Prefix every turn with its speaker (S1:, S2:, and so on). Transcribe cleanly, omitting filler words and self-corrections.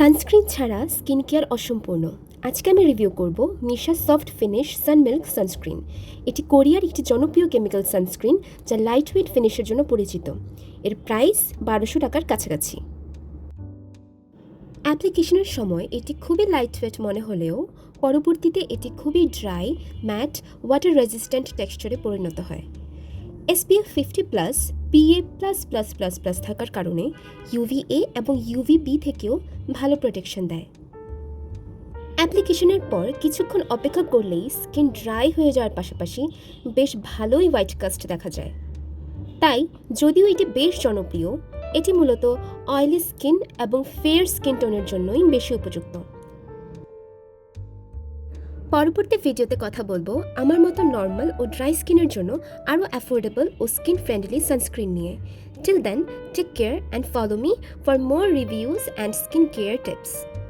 S1: Sunscreen ছাড়া skin care অসম্পূর্ণ। আজকে আমি রিভিউ করব মিশা সফট ফিনিশ সানমিল্ক সানস্ক্রিন। এটি কোরিয়ার একটি জনপ্রিয় কেমিক্যাল সানস্ক্রিন যা লাইটওয়েট ফিনিশের জন্য পরিচিত। এর প্রাইস ১২০০ টাকার কাছাকাছি। অ্যাপ্লিকেশনের সময় এটি খুবই লাইটওয়েট মনে হলেও পরবর্তীতে এটি খুবই ড্রাই, ম্যাট, ওয়াটার রেজিস্ট্যান্ট টেক্সচারে পরিণত হয়। SPF 50+, PA++++ থাকার কারণে UVA এবং UVB থেকেও ভালো প্রোটেকশন দেয়। অ্যাপ্লিকেশনের পর কিছুক্ষণ অপেক্ষা করলেই স্কিন ড্রাই হয়ে যাওয়ার পাশাপাশি বেশ ভালোই হোয়াইট কাস্ট দেখা যায়। তাই যদিও এটি বেশ জনপ্রিয়, এটি মূলত অয়েলি স্কিন এবং ফেয়ার স্কিন টোনের জন্যই বেশি উপযুক্ত। পরবর্তী ভিডিওতে কথা বলবো আমার মতো নর্মাল ও ড্রাই স্কিনের জন্য আরও অ্যাফোর্ডেবল ও স্কিন ফ্রেন্ডলি সানস্ক্রিন নিয়ে। Till then, take care and follow me for more reviews and skin care tips.